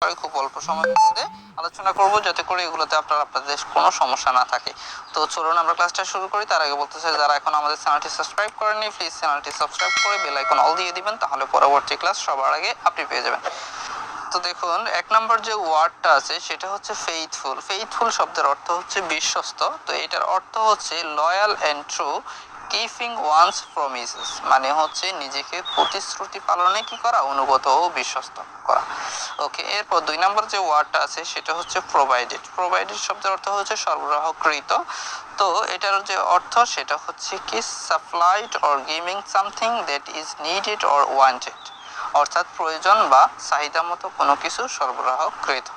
বিষয় খুব অল্প সময়ের মধ্যে আলোচনা করব, যাতে করে এগুলোতে আপনাদের কোনো সমস্যা না থাকে। তো চলুন আমরা ক্লাসটা শুরু করি। তার আগে বলতে চাই, যারা এখন আমাদের চ্যানেলটি সাবস্ক্রাইব করেননি, প্লিজ চ্যানেলটি সাবস্ক্রাইব করে বেল আইকন অল দিয়ে দিবেন, তাহলে পরবর্তী ক্লাস সবার আগে আপনি পেয়ে যাবেন। তো দেখুন, এক নম্বর যে ওয়ার্ডটা আছে সেটা হচ্ছে ফেইথফুল। ফেইথফুল শব্দের অর্থ হচ্ছে বিশ্বস্ত। তো এটার অর্থ হচ্ছে loyal and true, keeping one's promises, মানে হচ্ছে নিজেকে প্রতিশ্রুতি পালনে কি করা, অনুগত ও বিশ্বস্ত করা। ওকে, এরপর দুই নম্বর যে ওয়ার্ডটা আছে সেটা হচ্ছে প্রোভাইডেড। প্রোভাইডেড শব্দের অর্থ হচ্ছে সরবরাহকৃত। তো এটার যে অর্থ সেটা হচ্ছে কি supplied or giving something that is needed or wanted, অর্থাৎ প্রয়োজন বা চাহিদা মতো কোনো কিছু সরবরাহকৃত।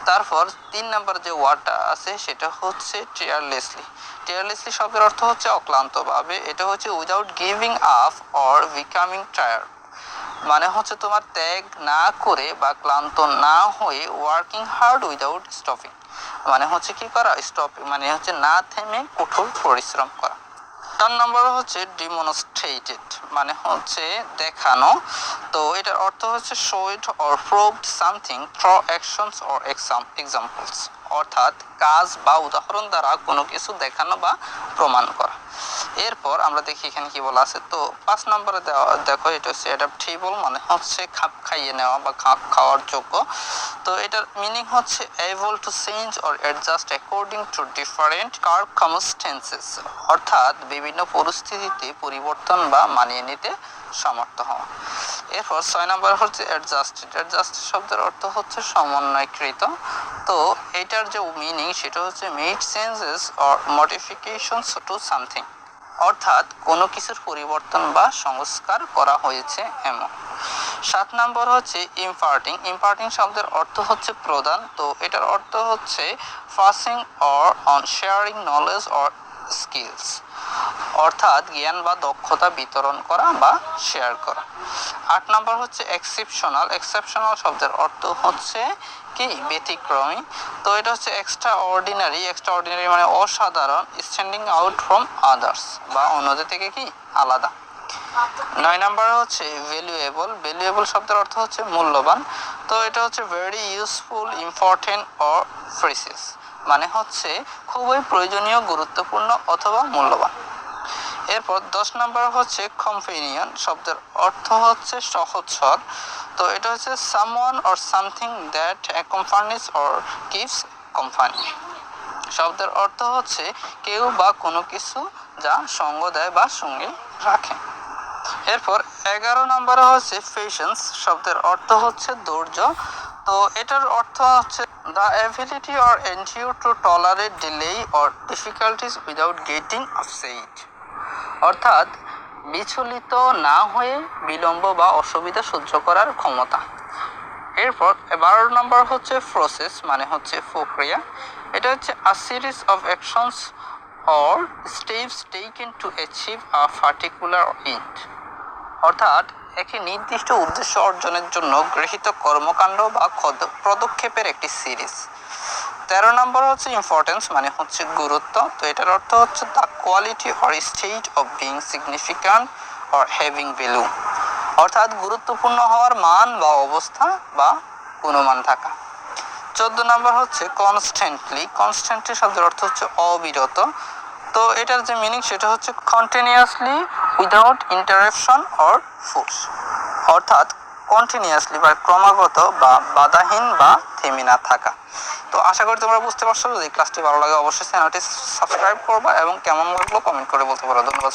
তারপর তিন নম্বর যে ওয়ার্ডটা আছে সেটা হচ্ছে টিয়ারলেসলি। টিয়ারলেসলি শব্দের অর্থ হচ্ছে অক্লান্তভাবে। এটা হচ্ছে without giving up or becoming tired, মানে হচ্ছে তোমার ত্যাগ না করে বা ক্লান্ত না হয়ে, ওয়ার্কিং হার্ড উইদাউট স্টপিং, মানে হচ্ছে কি করা, স্টপিং মানে হচ্ছে না থেমে কঠোর পরিশ্রম করা। 4 নম্বর হচ্ছে ডিমনস্ট্রেটেড, মানে হচ্ছে দেখানো। তো এটার অর্থ হচ্ছে showed or proved something through actions or examples, অর্থাৎ কাজ বা উদাহরণ দ্বারা কোনো কিছু দেখানো বা প্রমাণ করা। এরপর আমরা দেখি এখানে কি বলা আছে। তো 5 নম্বরে দেখো, এটা হচ্ছে অ্যাডাপ্টেবল, মানে হচ্ছে খাপ খাইয়ে নেওয়া বা খাপ খাওয়ার যোগ্য। তো এটার মিনিং হচ্ছে able to change or adjust according to different circumstances, অর্থাৎ বিভিন্ন পরিস্থিতিতে পরিবর্তন বা মানিয়ে নিতে সমর্থ হওয়া। এরপর 6 নম্বর হচ্ছে অ্যাডজাস্টেড। অ্যাডজাস্টেড শব্দের অর্থ হচ্ছে সমন্বয়কৃত। তো এটার যে মিনিং সেটা হচ্ছে made changes or modifications to something, অর্থাৎ কোনো কিছুর পরিবর্তন বা সংস্কার করা হয়েছে এমন। 7 নম্বর হচ্ছে ইম্পার্টিং। ইম্পার্টিং শব্দের অর্থ হচ্ছে প্রদান। তো এটার অর্থ হচ্ছে passing or on sharing knowledge or skills, অর্থাৎ জ্ঞান বা দক্ষতা বিতরণ করা বা শেয়ার করা। 8 নম্বর হচ্ছে এক্সেপশনাল। এক্সেপশনাল শব্দের অর্থ হচ্ছে কি ব্যতিক্রমী। তো এটা হচ্ছে এক্সট্রা অর্ডিনারি। এক্সট্রা অর্ডিনারি মানে অসাধারণ, স্ট্যান্ডিং আউট ফ্রম আদার্স বা অন্যদের থেকে কি আলাদা। 9 নম্বরে হচ্ছে ভ্যালুয়েবল। ভ্যালুয়েবল শব্দের অর্থ হচ্ছে মূল্যবান। তো এটা হচ্ছে very useful, important or precious, মানে হচ্ছে খুবই প্রয়োজনীয়, গুরুত্বপূর্ণ অথবা মূল্যবান। এরপর 10 নম্বর হচ্ছে কম্পেনিয়ন। শব্দের অর্থ হচ্ছে সহচর। তো এটা হচ্ছে someone or something that accompanies or gives company, শব্দের অর্থ হচ্ছে কেউ বা কোনো কিছু যা সঙ্গ দেয় বা সঙ্গে রাখে। এরপর 11 নম্বরে হচ্ছে পেশেন্স। শব্দের অর্থ হচ্ছে ধৈর্য। তো এটার অর্থ হচ্ছে the ability or endure to tolerate delay or difficulties without getting upset, অর্থাৎ বিচলিত না হয়ে বিলম্ব বা অসুবিধা সহ্য করার ক্ষমতা। এরপর 12 নম্বর হচ্ছে প্রসেস, মানে হচ্ছে প্রক্রিয়া। এটা হচ্ছে a series of actions or steps taken to achieve a particular end, অর্থাৎ একটি নির্দিষ্ট উদ্দেশ্য অর্জনের জন্য গৃহীত কর্মকাণ্ড বা পদক্ষেপের একটি সিরিজ। 13 নম্বর হচ্ছে ইম্পর্টেন্স, মানে হচ্ছে গুরুত্ব। তো এটার অর্থ হচ্ছে the quality or state of being significant or having value, অর্থাৎ গুরুত্বপূর্ণ হওয়ার মান বা অবস্থা বা গুণমান থাকা। 14 নম্বর হচ্ছে কনস্ট্যান্টলি। কনস্ট্যান্টলি শব্দের অর্থ হচ্ছে অবিরত। তো এটার যে মিনিং সেটা হচ্ছে continuously without interruption or force, অর্থাৎ কন্টিনিউয়াসলি বা ক্রমাগত বা বাধাহীন বা থেমে না থাকা। তো আশা করি তোমরা বুঝতে পারছো। যদি ক্লাসটি ভালো লাগে অবশ্যই চ্যানেলটি সাবস্ক্রাইব করবা এবং কেমন লাগলো কমেন্ট করে বলতে পারো। ধন্যবাদ।